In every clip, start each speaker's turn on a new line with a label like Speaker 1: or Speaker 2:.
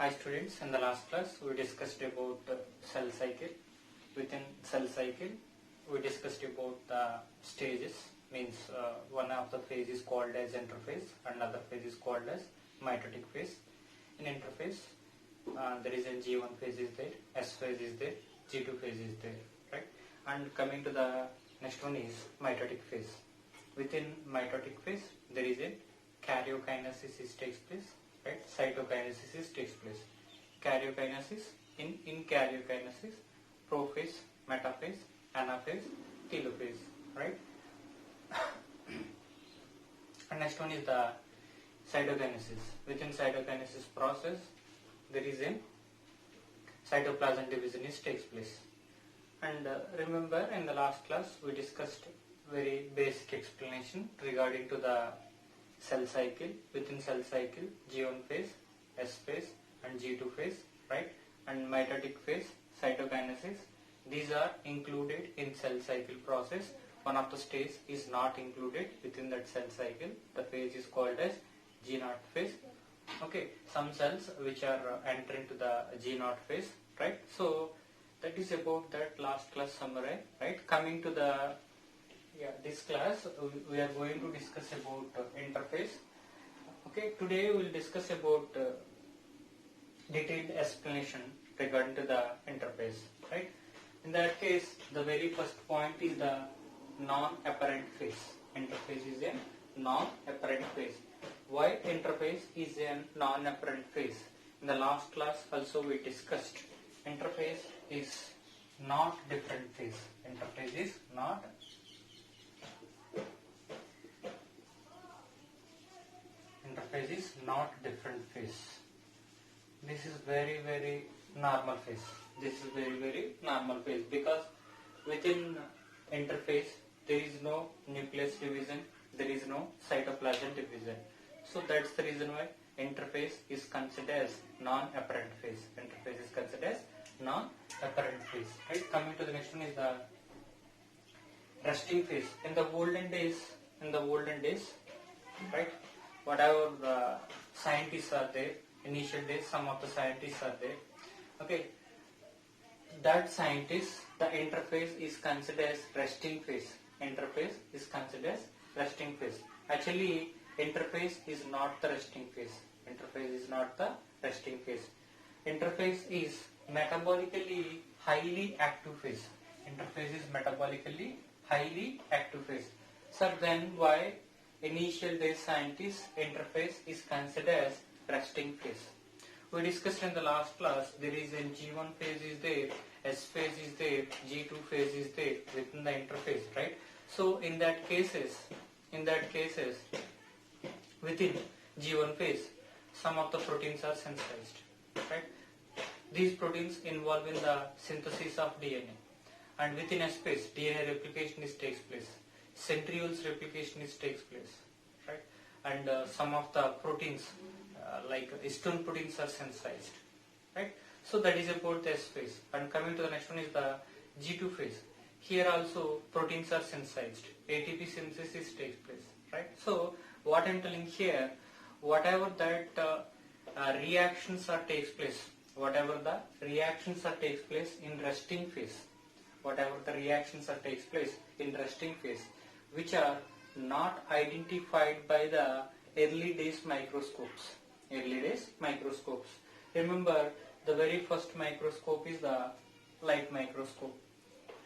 Speaker 1: Hi students, in the last class we discussed about cell cycle. Within cell cycle we discussed about the stages, means one of the phase is called as interphase and another phase is called as mitotic phase. In interphase there is a G1 phase is there, S phase is there, G2 phase is there, right? And coming to the next one is mitotic phase. Within mitotic phase there is a karyokinesis takes place, right? Cytokinesis takes place. Karyokinesis, in karyokinesis, prophase, metaphase, anaphase, telophase, right? And next one is the cytokinesis. Within cytokinesis process there is a cytoplasm division takes place. And remember, in the last class we discussed very basic explanation regarding to the cell cycle. Within cell cycle, G1 phase, S phase and G2 phase, right? And mitotic phase, cytokinesis, these are included in cell cycle process. One of the stage is not included within that cell cycle. The phase is called as G0 phase. Okay, some cells which are enter into the G0 phase, right? So that is about that last class summary, right? Coming to the this class we are going to discuss about interphase. Okay, today we will discuss about detailed explanation regarding to the interphase, right? In that case, the very first point is the non-apparent phase. Interphase is a non-apparent phase. Why interphase is a non-apparent phase? In the last class also we discussed interphase is not different phase. Interphase is not different phase. This is very normal phase. This is very normal phase, because within interphase there is no nucleus division, there is no cytoplasm division. So that's the reason why interphase is considered as non-apparent phase. Interphase is considered as non-apparent phase. Right? Coming to the next one is the resting phase. In the olden days, right? Whatever the scientists are there, initial days, some of the scientists are there. Okay, that scientist, the interphase is considered as resting phase. Interphase is considered as resting phase. Actually, interphase is not the resting phase. Interphase is not the resting phase. Interphase is metabolically highly active phase. Interphase is metabolically highly active phase. So then why initial days scientists interphase is considered as resting phase? We discussed in the last class there is a G1 phase is there, S phase is there, G2 phase is there within the interphase, right? So in that cases within G1 phase some of the proteins are sensitized, right? These proteins involved in the synthesis of DNA, and within S phase DNA replication takes place, centrioles replication takes place, right? And some of the proteins like histone proteins are sensitized, right? So that is about the S phase. And coming to the next one is the G2 phase. Here also proteins are sensitized, ATP synthesis takes place, right? So what I am telling here, whatever that reactions are takes place, whatever the reactions are takes place in resting phase, whatever the reactions are takes place in resting phase, which are not identified by the early days microscopes. Early days microscopes. Remember, the very first microscope is the light microscope,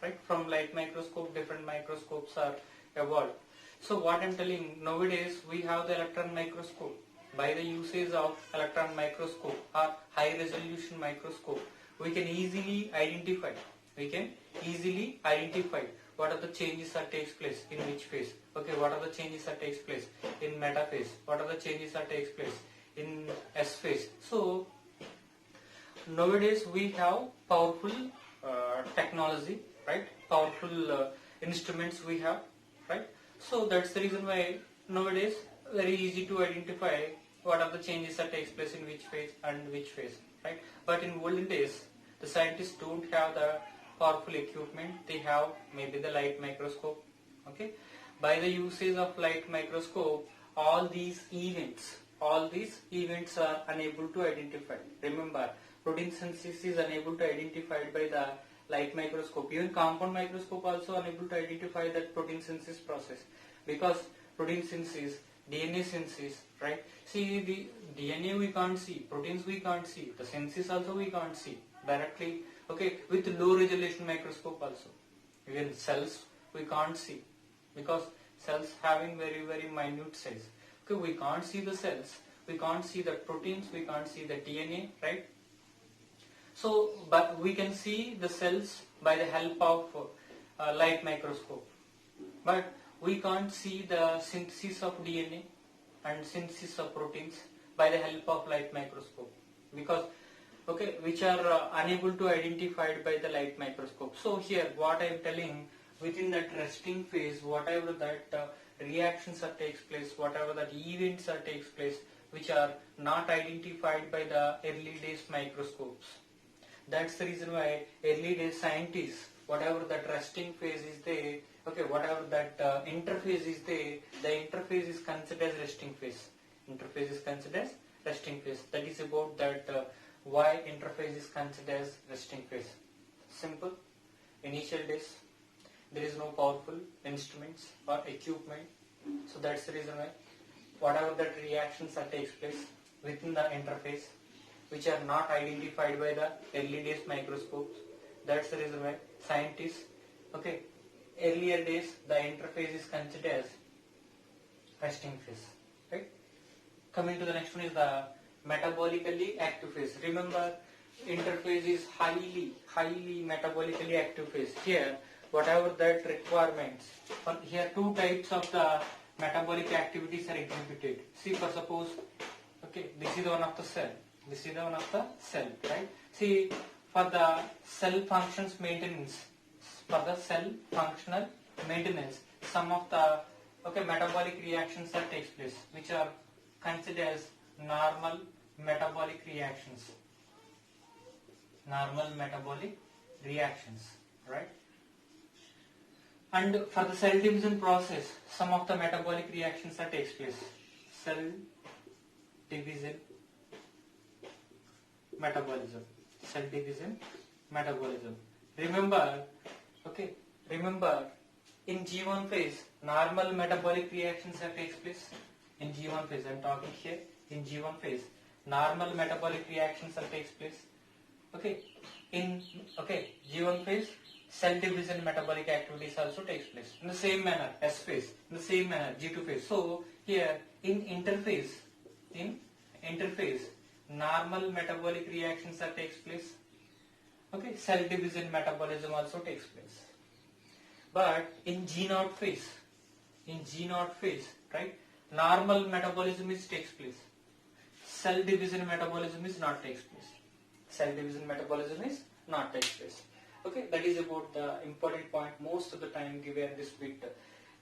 Speaker 1: right? From light microscope, different microscopes are evolved. So what I am telling, nowadays we have the electron microscope. By the usage of electron microscope or high resolution microscope, we can easily identify what are the changes that takes place in which phase. Okay, what are the changes that takes place in metaphase, what are the changes that takes place in S phase. So nowadays we have powerful technology, right? Powerful instruments we have, right? So that's the reason why nowadays very easy to identify what are the changes that takes place in which phase and which phase, right? But in olden days the scientists don't have the powerful equipment. They have maybe the light microscope. Okay, by the usage of light microscope all these events all these events are unable to identify. Remember, protein synthesis is unable to identify by the light microscope. Even compound microscope also unable to identify that protein synthesis process, because protein synthesis, DNA synthesis, right? See, the DNA we can't see, proteins we can't see, the synthesis also we can't see directly. Okay, with low resolution microscope also. Even cells we can't see, because cells having very minute size. Okay, we can't see the cells, we can't see the proteins, we can't see the DNA, right? So, but we can see the cells by the help of light microscope. But we can't see the synthesis of DNA and synthesis of proteins by the help of light microscope, because okay, which are unable to identified by the light microscope. So here what I am telling, within that resting phase, whatever that reactions that takes place, whatever that events that takes place, which are not identified by the early days microscopes. That's the reason why early days scientists, whatever that resting phase is there, okay, whatever that interface is there, the interface is considered as resting phase. Interface is considered as resting phase. That is about that why interface is considered as resting phase. Simple. Initial days, there is no powerful instruments or equipment. So that's the reason why whatever that reactions that takes place within the interface, which are not identified by the early days microscopes. That's the reason why scientists, okay, earlier days the interface is considered as resting phase, right? Coming to the next one is the metabolically active phase. Remember, interface is highly metabolically active phase. Here, whatever that requirements, here two types of the metabolic activities are exhibited. See, for suppose, okay, this is the one of the cell. This is the one of the cell, right? See, for the cell functions maintenance, for the cell functional maintenance, some of the metabolic reactions that takes place, which are considered as normal metabolic reactions. Normal metabolic reactions, right? And for the cell division process, some of the metabolic reactions that takes place. Cell division metabolism. Cell division metabolism. Remember, in G1 phase, normal metabolic reactions that takes place. In G1 phase, I am talking here. In G1 phase, normal metabolic reactions that takes place. Okay, in G1 phase, cell division metabolic activities also takes place. In the same manner, S phase. In the same manner, G2 phase. So here in interphase, normal metabolic reactions that takes place. Okay, cell division metabolism also takes place. But in G0 phase, right, normal metabolism takes place. Cell division metabolism is not takes place. Cell division metabolism is not takes place. Okay, that is about the important point most of the time given this bit.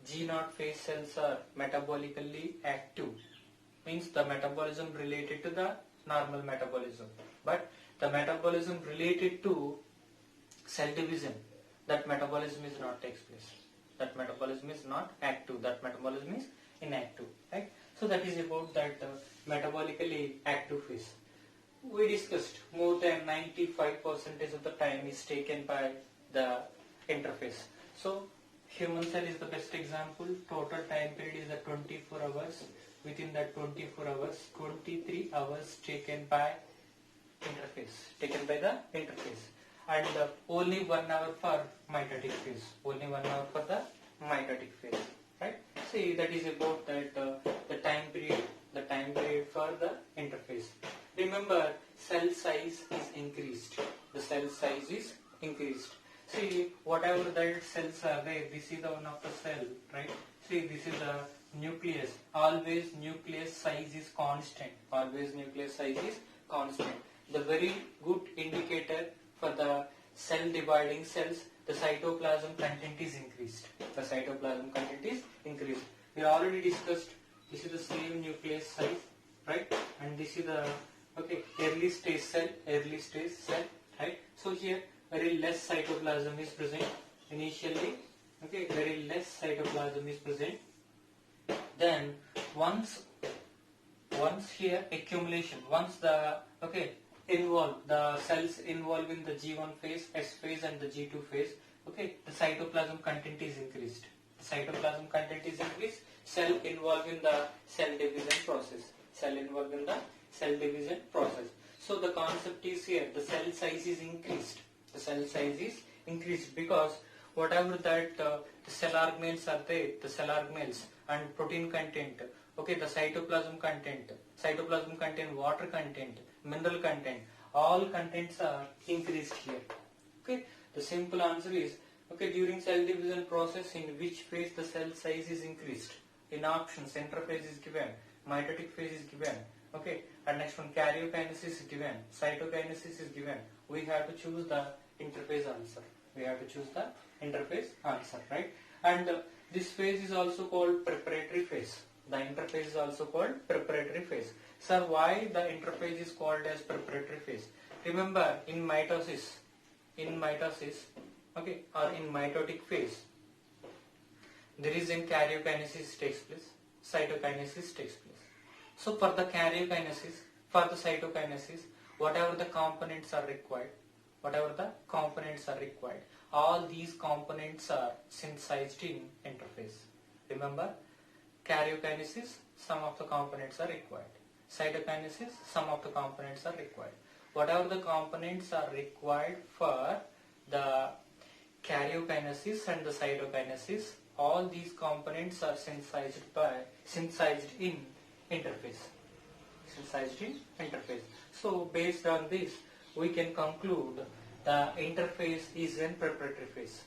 Speaker 1: G0 phase cells are metabolically active. Means the metabolism related to the normal metabolism. But the metabolism related to cell division, that metabolism is not takes place. That metabolism is not active. That metabolism is inactive. Right? So that is about that metabolically active phase. We discussed more than 95% of the time is taken by the interface. So human cell is the best example. Total time period is the 24 hours. Within that 24 hours, 23 hours taken by the interface. And only 1 hour for mitotic phase. Only 1 hour for the mitotic phase. Right? See, that is about that the time period for the interface. Remember, cell size is increased. The cell size is increased. See, whatever that cells are there, this is the one of the cell, right? See, this is the nucleus. Always nucleus size is constant. Always nucleus size is constant. The very good indicator for the cell dividing cells, the cytoplasm content is increased. The cytoplasm content is increased. We already discussed, this is the same nucleus size, right? And this is the early stage cell, right? So here very less cytoplasm is present initially. Okay, very less cytoplasm is present. Then once once here accumulation, once the the cells involved in the G1 phase, S phase and the G2 phase, the cytoplasm content is increased. The cytoplasm content is increased, cell involved in the cell division process. Cell involved in the cell division process. So the concept is here, the cell size is increased. The cell size is increased because whatever that the cell organelles are there, the cell organelles and protein content, the cytoplasm content, water content, mineral content, all contents are increased here. The simple answer is, during cell division process, in which phase the cell size is increased? In options, interphase is given, mitotic phase is given, and next one, karyokinesis is given, cytokinesis is given. We have to choose the interphase answer. Right? And this phase is also called preparatory phase. The interphase is also called preparatory phase. Sir, why the interphase is called as preparatory phase? Remember, in mitosis, or in mitotic phase, there is in karyokinesis takes place, cytokinesis takes place. So for the karyokinesis, for the cytokinesis, whatever the components are required, all these components are synthesized in interphase. Remember, karyokinesis, some of the components are required. Cytokinesis, some of the components are required. Whatever the components are required for the karyokinesis and the cytokinesis, all these components are synthesized in interphase. So based on this, we can conclude the interphase is in preparatory phase.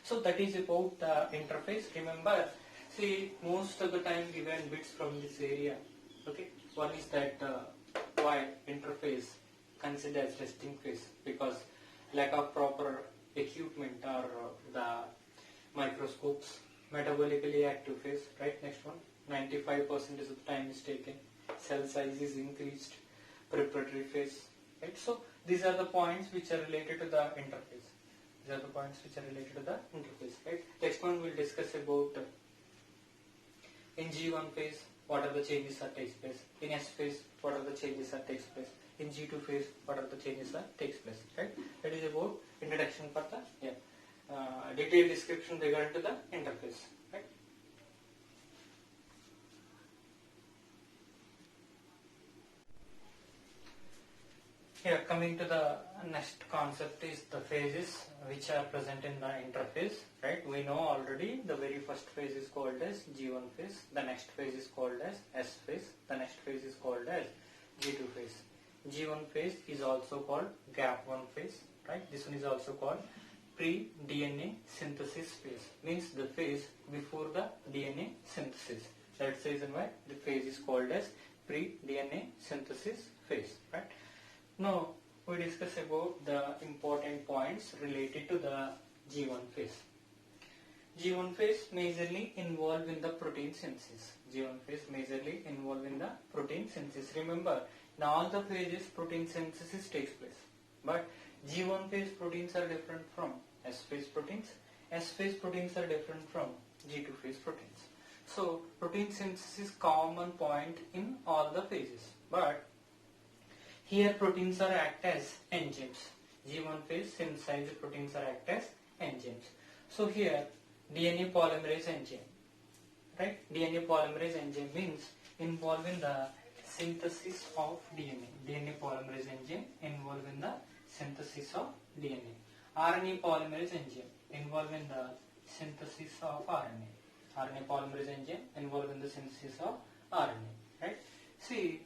Speaker 1: So that is about the interphase. Remember, see, most of the time given bits from this area. One is that why interphase considered as resting phase, because lack of proper equipment or the microscopes. Metabolically active phase, right? Next one, 95% of the time is taken. Cell size is increased. Preparatory phase, right? So these are the points which are related to the interphase. Right? Next one we'll discuss about in G1 phase what are the changes that takes place. In S phase what are the changes that takes place. In G2 phase what are the changes that takes place. Right? That is about introduction for the detailed description regarding to the interface. Right? Here, coming to the next concept is the phases which are present in the interphase. Right? We know already the very first phase is called as G1 phase. The next phase is called as S phase. The next phase is called as G2 phase. G1 phase is also called gap 1 phase. Right? This one is also called pre-DNA synthesis phase. Means the phase before the DNA synthesis. That's the reason why the phase is called as pre-DNA synthesis phase. Right? Now we discuss about the important points related to the G1 phase. G1 phase majorly involved in the protein synthesis. Remember, in all the phases protein synthesis takes place. But G1 phase proteins are different from S phase proteins. S phase proteins are different from G2 phase proteins. So protein synthesis is common point in all the phases. But here proteins are act as enzymes. G1 phase synthesized proteins are act as enzymes. So here DNA polymerase enzyme. Right? DNA polymerase enzyme means involved in the synthesis of DNA. DNA polymerase enzyme involved in the synthesis of DNA. RNA polymerase enzyme involved in the synthesis of RNA. RNA polymerase enzyme involved in the synthesis of RNA. Right? See,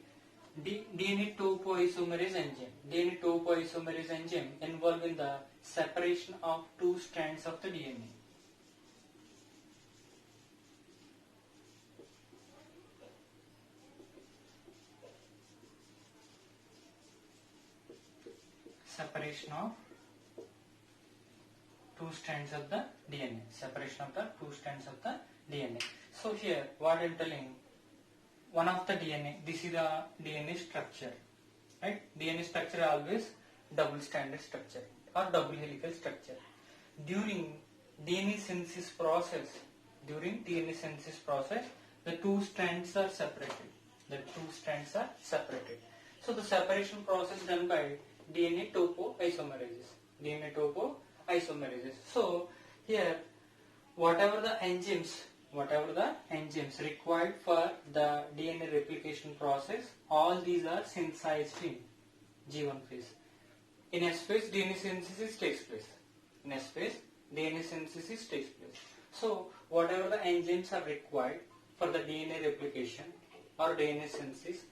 Speaker 1: DNA topoisomerase enzyme. DNA topoisomerase enzyme involved in the separation of two strands of the DNA. Separation of two strands of the DNA. So here, what I am telling, one of the DNA, this is the DNA structure. Right? DNA structure always double stranded structure or double helical structure. During DNA synthesis process, the two strands are separated. The two strands are separated. So the separation process done by DNA topoisomerases. DNA topoisomerases. So here, whatever the enzymes required for the DNA replication process, all these are synthesized in G1 phase. In S phase, DNA synthesis takes place. In S phase, DNA synthesis takes place. So whatever the enzymes are required for the DNA replication or DNA synthesis,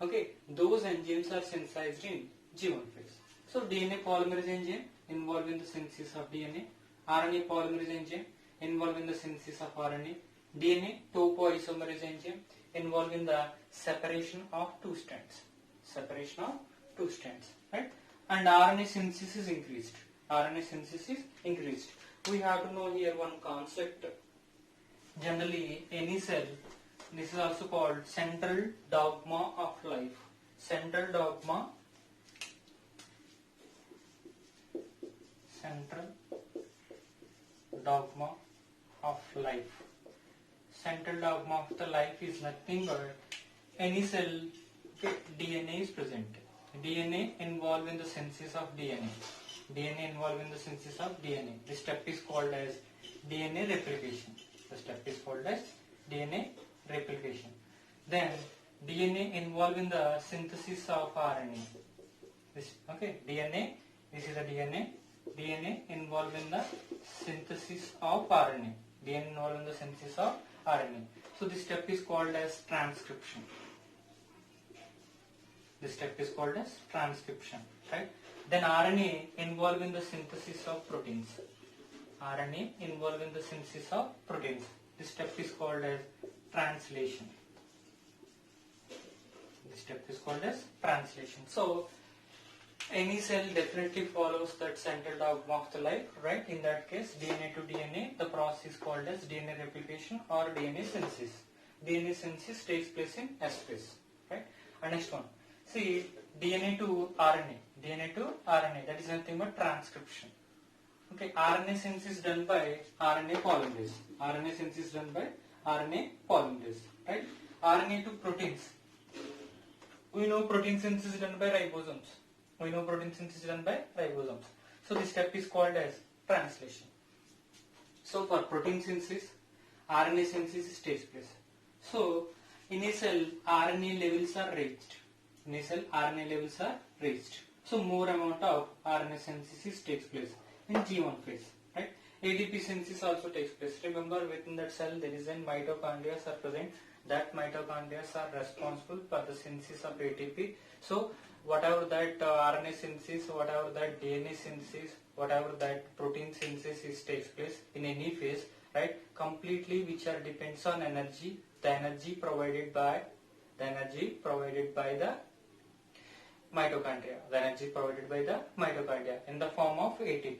Speaker 1: okay, those enzymes are synthesized in G1 phase. So DNA polymerase enzyme involved in the synthesis of DNA, RNA polymerase enzyme involved in the synthesis of RNA, DNA topoisomerase enzyme involved in the separation of two strands. Separation of two strands, right? And RNA synthesis is increased. RNA synthesis is increased. We have to know here one concept. Generally, any cell, this is also called central dogma of life. Central dogma. Central dogma of life. Central dogma of the life is nothing but any cell, okay, DNA is present. DNA involved in the synthesis of DNA. DNA involved in the synthesis of DNA. This step is called as DNA replication. The step is called as DNA replication. Then DNA involved in the synthesis of RNA. This, okay, DNA. This is the DNA. DNA involved in the synthesis of RNA. DNA involved in the synthesis of RNA. So this step is called as transcription. This step is called as transcription, right? Then RNA involved in the synthesis of proteins. RNA involved in the synthesis of proteins. This step is called as translation. This step is called as translation. So any cell definitely follows that central dogma of the life, right? In that case, DNA to DNA, the process is called as DNA replication or DNA synthesis. DNA synthesis takes place in S phase, right? And next one, see, DNA to RNA. DNA to RNA, that is nothing but transcription. Okay, RNA synthesis done by RNA polymerase. RNA synthesis done by RNA polymerase, right? RNA to proteins. We know protein synthesis done by ribosomes. We know protein synthesis done by ribosomes. So this step is called as translation. So for protein synthesis, RNA synthesis takes place. So in a cell, RNA levels are reached. In a cell, RNA levels are reached. So more amount of RNA synthesis takes place in G1 phase, right? ADP synthesis also takes place. Remember, within that cell there is a mitochondria are present. That mitochondria are responsible for the synthesis of ATP. So whatever that RNA synthesis, whatever that DNA synthesis, whatever that protein synthesis takes place in any phase, right? Completely which are depends on energy. The energy provided by the mitochondria. The energy provided by the mitochondria in the form of ATP.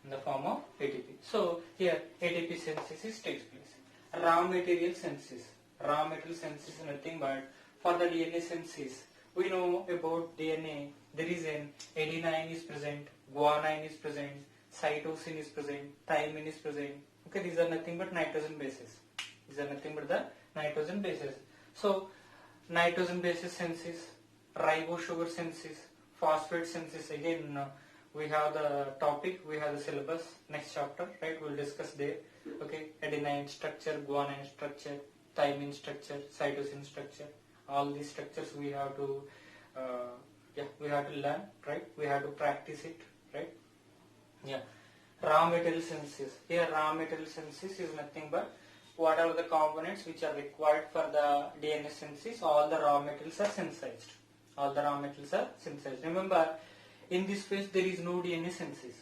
Speaker 1: In the form of ATP. So here ATP synthesis takes place. Raw material synthesis. Raw material synthesis is nothing but for the DNA synthesis. We know about DNA. There is an adenine is present, guanine is present, cytosine is present, thymine is present. Okay, these are nothing but nitrogen bases. These are nothing but the nitrogen bases. So nitrogen bases synthesis, ribose sugar synthesis, phosphate synthesis. Again, we have the topic, we have the syllabus, next chapter, right? We'll discuss there. Okay, adenine structure, guanine structure, thymine structure, cytosine structure. All these structures we have to, we have to learn, right? We have to practice it, right? Yeah. Raw material synthesis. Here, raw material synthesis is nothing but whatever the components which are required for the DNA synthesis, all the raw materials are synthesized. All the raw materials are synthesized. Remember, in this phase there is no DNA synthesis,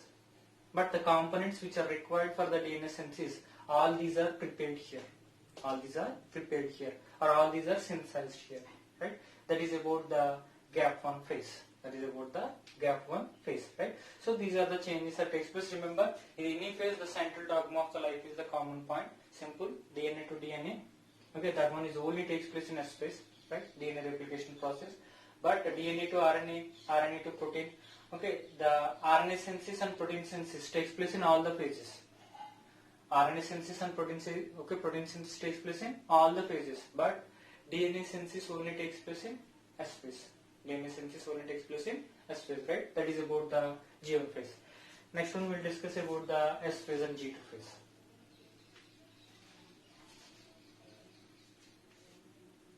Speaker 1: but the components which are required for the DNA synthesis, all these are prepared here. All these are prepared here, or all these are synthesized here, right? That is about the gap 1 phase. That is about the gap 1 phase, right? So these are the changes that takes place. Remember, in any phase, the central dogma of the life is the common point. Simple, DNA to DNA. Okay, that one is only takes place in S phase, right? DNA replication process. But DNA to RNA, RNA to protein. Okay, the RNA synthesis and protein synthesis takes place in all the phases. RNA synthesis and protein synthesis takes place in all the phases, but DNA synthesis only takes place in S phase. DNA synthesis only takes place in S phase, right? That is about the G1 phase. Next one we'll discuss about the S phase and G2 phase.